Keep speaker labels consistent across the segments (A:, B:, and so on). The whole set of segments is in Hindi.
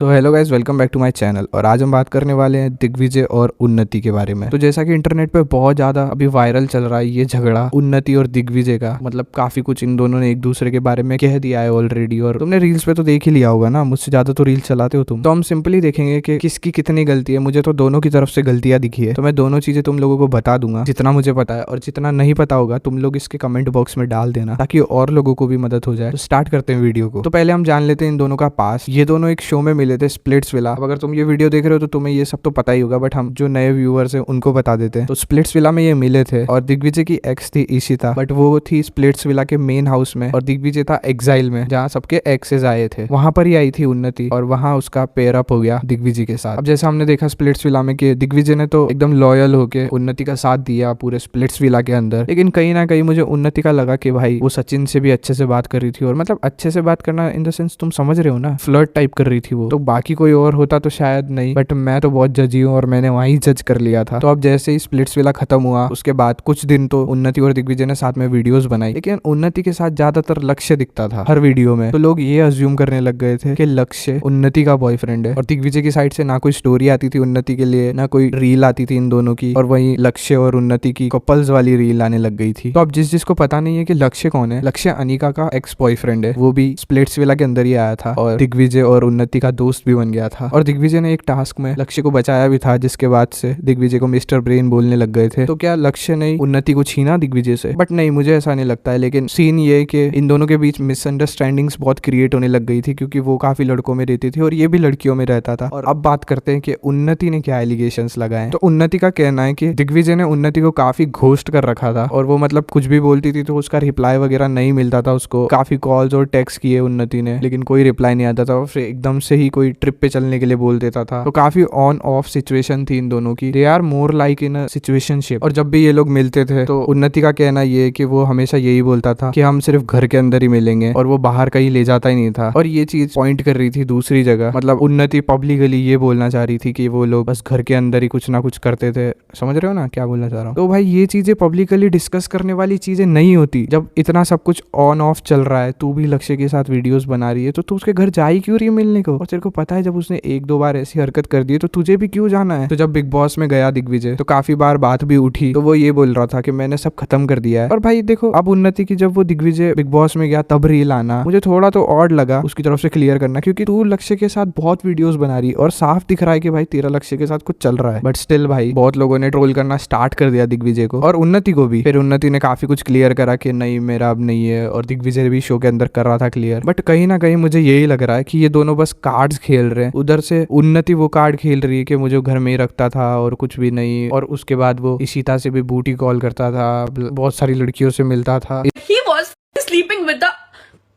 A: तो hello guys, welcome back to my channel. और आज हम बात करने वाले हैं दिग्विजय और उन्नति के बारे में। तो जैसा कि इंटरनेट पे बहुत ज्यादा अभी वायरल चल रहा है ये झगड़ा उन्नति और दिग्विजय का, मतलब काफी कुछ इन दोनों ने एक दूसरे के बारे में कह दिया है ऑलरेडी। और तुमने रील्स पे तो देख ही लिया होगा ना, मुझसे ज्यादा तो रील्स चलाते हो तुम। तो हम सिंपली देखेंगे कि किसकी कितनी गलती है। मुझे तो दोनों की तरफ से गलतियां दिखी है, तो मैं दोनों चीजें तुम लोगों को बता दूंगा जितना मुझे पता है। और जितना नहीं पता होगा तुम लोग इसके कमेंट बॉक्स में डाल देना ताकि और लोगों को भी मदद हो जाए। तो स्टार्ट करते हैं वीडियो को। तो पहले हम जान लेते हैं इन दोनों का पास। ये दोनों एक शो में मिले थे, स्प्लिट्सविला। अब अगर तुम ये वीडियो देख रहे हो तो तुम्हें ये सब तो पता ही होगा, बट हम जो नए व्यूअर्स हैं उनको बता देते हैं। तो स्प्लिट्सविला में ये मिले थे और दिग्विजय की एक्स थी इशिता, बट वो थी स्प्लिट्सविला के मेन हाउस में और दिग्विजय था एग्जाइल में, जहाँ सबके एक्सेस आए थे। वहां पर ही आई थी उन्नति और वहां उसका पेयर अप हो गया दिग्विजय के साथ। अब जैसा हमने देखा स्प्लिट्सविला में कि दिग्विजय ने तो एकदम लॉयल होके उन्नति का साथ दिया पूरे स्प्लिट्सविला के अंदर, लेकिन कहीं ना कहीं मुझे उन्नति का लगा कि भाई वो सचिन से भी अच्छे से बात कर रही थी। और मतलब अच्छे से बात करना इन द सेंस, तुम समझ रहे हो ना, फ्लर्ट टाइप कर रही थी वो। तो बाकी कोई और होता तो शायद नहीं, बट मैं तो बहुत जजी हूँ और मैंने वहीं जज कर लिया था। तो अब जैसे ही स्प्लिट्सविला खत्म हुआ उसके बाद कुछ दिन तो उन्नति और दिग्विजय ने साथ में वीडियोस बनाई, लेकिन उन्नति के साथ ज्यादातर लक्ष्य दिखता था हर वीडियो में। तो लोग ये अज्यूम करने लग गए थे कि लक्ष्य उन्नति का बॉयफ्रेंड है। और दिग्विजय की साइड से ना कोई स्टोरी आती थी उन्नति के लिए, ना कोई रील आती थी इन दोनों की, और वहीं लक्ष्य और उन्नति की कपल्स वाली रील आने लग गई थी। तो अब जिसको पता नहीं है कि लक्ष्य कौन है, लक्ष्य अनिका का एक्स बॉयफ्रेंड है। वो भी स्प्लिट्सविला के अंदर ही आया था और दिग्विजय और उन्नति का दोस्त भी बन गया था। और दिग्विजय ने एक टास्क में लक्ष्य को बचाया भी था, जिसके बाद से दिग्विजय को मिस्टर ब्रेन बोलने लग गए थे। तो क्या लक्ष्य ने उन्नति को छीना दिग्विजय से? बट नहीं, मुझे ऐसा नहीं लगता है। लेकिन सीन ये कि इन दोनों के बीच मिसअंडरस्टैंडिंग्स बहुत क्रिएट होने लग गई थी, क्योंकि वो काफी लड़कों में रहती थी और ये भी लड़कियों में रहता था। और अब बात करते हैं कि उन्नति ने क्या एलिगेशंस लगाए। तो उन्नति का कहना है कि दिग्विजय ने उन्नति को काफी घोस्ट कर रखा था और वो मतलब कुछ भी बोलती थी तो उसका रिप्लाई वगैरह नहीं मिलता था उसको। काफी कॉल्स और टेक्स्ट किए उन्नति ने, लेकिन कोई रिप्लाई नहीं आता था। और फिर एकदम से ही कोई ट्रिप पे चलने के लिए बोल देता था। तो काफी ऑन ऑफ सिचुएशन थी इन दोनों की। They are more like in a situationship. और जब भी ये लोग मिलते थे तो उन्नति का कहना ये कि वो हमेशा यही बोलता था कि हम सिर्फ घर के अंदर ही मिलेंगे और वो बाहर कहीं ले जाता ही नहीं था। और ये चीज पॉइंट कर रही थी दूसरी जगह, मतलब उन्नति पब्लिकली ये बोलना चाह रही थी कि वो लोग बस घर के अंदर ही कुछ ना कुछ करते थे। समझ रहे हो ना क्या बोलना चाह रहा हूँ? तो भाई ये चीजें पब्लिकली डिस्कस करने वाली चीजें नहीं होती। जब इतना सब कुछ ऑन ऑफ चल रहा है, तू भी लक्ष्य के साथ वीडियोस बना रही है, तो तू उसके घर जा ही क्यों रही है मिलने को? और तेरे को पता है जब उसने एक दो बार ऐसी हरकत कर दी तो तुझे भी क्यों जाना है? तो जब बिग बॉस में गया दिग्विजय तो काफी बार बात भी उठी, तो वो ये बोल रहा था कि मैंने सब खत्म कर दिया है। और भाई देखो, अब उन्नति की जब वो दिग्विजय बिग बॉस में गया तब रील आना मुझे थोड़ा तो ऑड लगा उसकी तरफ से क्लियर करना, क्योंकि तू लक्ष्य के साथ बहुत वीडियोस बना रही और साफ दिख रहा है कि भाई तेरा लक्ष्य के साथ कुछ चल रहा है। बट स्टिल भाई बहुत लोगों ने ट्रोल करना स्टार्ट कर दिया दिग्विजय को और उन्नति को भी। फिर उन्नति ने काफी कुछ क्लियर करा कि नहीं मेरा अब नहीं है, और दिग्विजय भी शो के अंदर कर रहा था क्लियर। बट कहीं ना कहीं मुझे यही लग रहा है कि ये दोनों बस कार्ड्स खेल रहे हैं। उधर से उन्नति वो कार्ड खेल रही है कि मुझे घर में ही रखता था और कुछ भी नहीं, और उसके बाद वो इशिता से भी बूटी कॉल करता था, बहुत सारी लड़कियों से मिलता था।
B: He was sleeping with the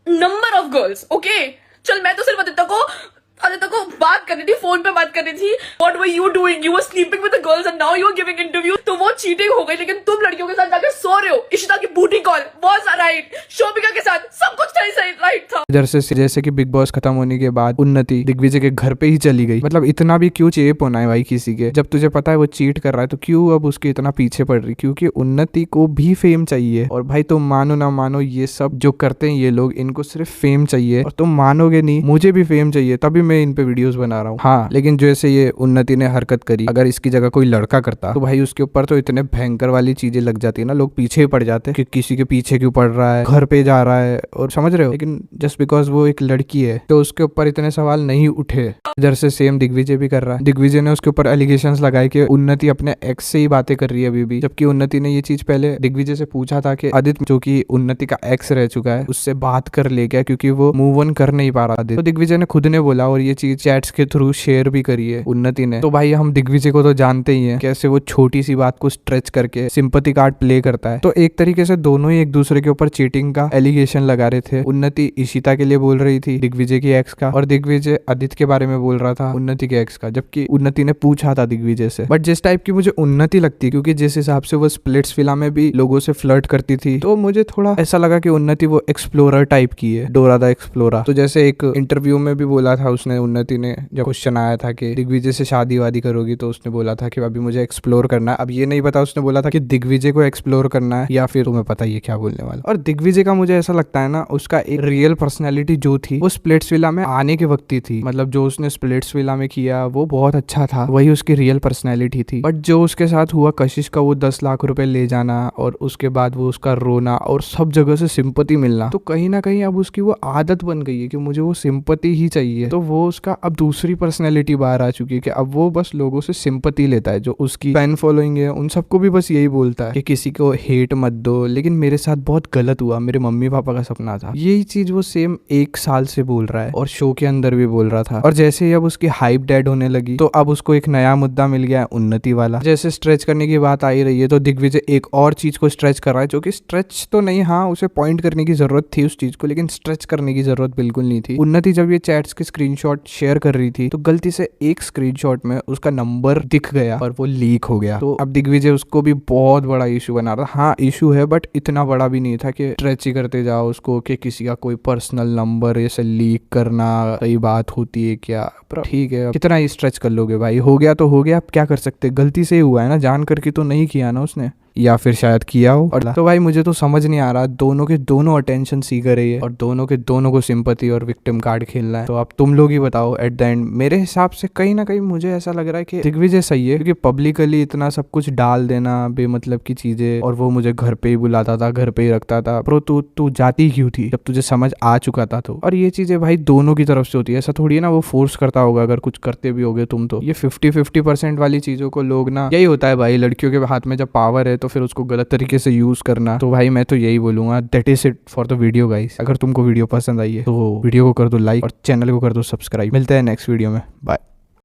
B: number of girls, okay? चल मैं तो सिर्फ आदित्य को बात कर रही थी, फोन पे बात कर रही थी। What were you doing? You were sleeping with the girls and now you are giving interview. तो वो चीटिंग हो गई, लेकिन तुम लड़कियों के साथ जाकर सो रहे हो। इशिता की बूटी कॉल was right, शोभिका के साथ सब कुछ सही राइट था।
A: इधर से जैसे कि बिग बॉस खत्म होने के बाद उन्नति दिग्विजय के घर पे ही चली गई। मतलब इतना भी क्यों चेप होना है भाई किसी के? जब तुझे पता है वो चीट कर रहा है तो क्यों अब उसके इतना पीछे पड़ रही? क्योंकि उन्नति को भी फेम चाहिए। और भाई तुम मानो ना मानो, ये सब जो करते हैं ये लोग, इनको सिर्फ फेम चाहिए। और तुम मानोगे नहीं, मुझे भी फेम चाहिए, तभी मैं इन पे वीडियोस बना रहा हूँ। हाँ, लेकिन जैसे ये उन्नति ने हरकत करी, अगर इसकी जगह कोई लड़का करता तो भाई उसके ऊपर तो इतने भयंकर वाली चीजें लग जाती है ना, लोग पीछे ही पड़ जाते कि किसी के पीछे क्यों पड़ रहा है, घर पे जा रहा है, और समझ रहे हो। लेकिन जस्ट बिकॉज वो एक लड़की है तो उसके ऊपर इतने सवाल नहीं उठे। इधर से सेम दिग्विजय भी कर रहा है। दिग्विजय ने उसके ऊपर एलिगेशंस लगाए कि उन्नति अपने एक्स से ही बातें कर रही है अभी भी, जबकि उन्नति ने ये चीज पहले दिग्विजय से पूछा था कि आदित्य, जो कि उन्नति का एक्स रह चुका है, उससे बात कर ले क्या, क्योंकि वो मूव ऑन कर नहीं पा रहा। तो दिग्विजय ने खुद ने बोला और ये चीज चैट्स के थ्रू शेयर भी करी है उन्नति ने। तो भाई हम दिग्विजय को तो जानते ही हैं कैसे वो छोटी सी बात को स्ट्रेच करके सिंपैथी कार्ड प्ले करता है। तो एक तरीके से दोनों ही एक दूसरे के ऊपर चीटिंग का एलिगेशन लगा रहे थे। उन्नति इशिता के लिए बोल रही थी दिग्विजय की एक्स का, और दिग्विजय आदित्य के बारे में बोल रहा था उन्नति के एक्स का, जबकि उन्नति ने पूछा था दिग्विजय से। बट जिस टाइप की मुझे उन्नति लगती है, क्योंकि जिस हिसाब से वो स्प्लिट्सविला में भी लोगों से फ्लर्ट करती थी, तो मुझे थोड़ा ऐसा लगा कि उन्नति वो एक्सप्लोरर टाइप की है, डोरा द एक्सप्लोरर। तो जैसे एक इंटरव्यू में भी बोला था उसने, उन्नति ने, जब क्वेश्चन आया था कि दिग्विजय से शादी वादी करोगी, तो उसने बोला था कि अभी मुझे एक्सप्लोर करना है। अब ये नहीं पता उसने बोला था कि दिग्विजय को एक्सप्लोर करना है या फिर तुम्हें पता ही है क्या बोलने वाला। और दिग्विजय का मुझे ऐसा लगता है ना, उसका एक रियल पर्सनैलिटी जो थी वो स्प्लिट्सविला में आने के वक्त ही थी। मतलब जो उसने स्प्लिट्सविला में किया वो बहुत अच्छा था, वही उसकी रियल पर्सनैलिटी थी। बट जो उसके साथ हुआ कशिश का वो 10 लाख रुपए ले जाना और उसके बाद वो उसका रोना और सब जगह से सिंपैथी मिलना, तो कहीं ना कहीं अब उसकी वो आदत बन गई है कि मुझे वो सिंपैथी ही चाहिए। तो वो उसका अब दूसरी पर्सनैलिटी बाहर आ चुकी है कि अब वो बस लोगों से सिंपैथी लेता है। जो उसकी फैन फॉलोइंग है उन सबको भी बस यही बोलता है कि किसी को हेट मत दो, लेकिन मेरे साथ बहुत गलत हुआ, मेरे मम्मी पापा का सपना था। यही चीज वो सेम 1 साल से बोल रहा है और शो के अंदर भी बोल रहा था। और जैसे ही अब उसकी हाइप डेड होने लगी तो अब उसको एक नया मुद्दा मिल गया है, उन्नति वाला। जैसे स्ट्रेच करने की बात आ ही रही है तो दिग्विजय एक और चीज को स्ट्रेच कर रहा है, जो कि स्ट्रेच तो नहीं, हाँ उसे पॉइंट करने की जरूरत थी उस चीज को, लेकिन स्ट्रेच करने की जरूरत बिल्कुल नहीं थी। उन्नति जब ये चैट्स के स्क्रीनशॉट शेयर कर रही थी तो गलती से एक स्क्रीनशॉट में उसका नंबर दिख गया और वो लीक हो गया। तो अब दिग्विजय उसको भी बहुत बड़ा इशू बना रहा था। हाँ इशू है, बट इतना बड़ा भी नहीं था कि स्ट्रेच ही करते जाओ उसको कि किसी का कोई पर्सनल नंबर ऐसे लीक करना सही बात होती है क्या? पर ठीक है, कितना ही स्ट्रेच कर लोगे भाई, हो गया तो हो गया, अब क्या कर सकते, गलती से ही हुआ है ना, जान करके तो नहीं किया ना उसने, या फिर शायद किया हो। और तो भाई मुझे तो समझ नहीं आ रहा, दोनों के दोनों अटेंशन सीकर है और दोनों के दोनों को सिंपैथी और विक्टिम कार्ड खेलना है। तो अब तुम लोग ही बताओ एट द एंड। मेरे हिसाब से कहीं ना कहीं मुझे ऐसा लग रहा है कि दिग्विजय सही है, क्योंकि पब्लिकली इतना सब कुछ डाल देना बेमतलब की चीजें, और वो मुझे घर पे ही बुलाता था, घर पे ही रखता था, पर तू जाती क्यों थी जब तुझे समझ आ चुका था? तो और ये चीजें भाई दोनों की तरफ से होती है, ऐसा थोड़ी है ना वो फोर्स करता होगा अगर कुछ करते भी होगे तुम। तो ये 50-50% वाली चीजों को लोग ना, यही होता है भाई, लड़कियों के हाथ में जब पावर है तो फिर उसको गलत तरीके से यूज करना। तो भाई मैं तो यही बोलूंगा, that is it for the video guys. अगर तुमको वीडियो पसंद आई है तो वीडियो को कर दो लाइक और चैनल को कर दो सब्सक्राइब। मिलते हैं नेक्स्ट वीडियो में, बाय।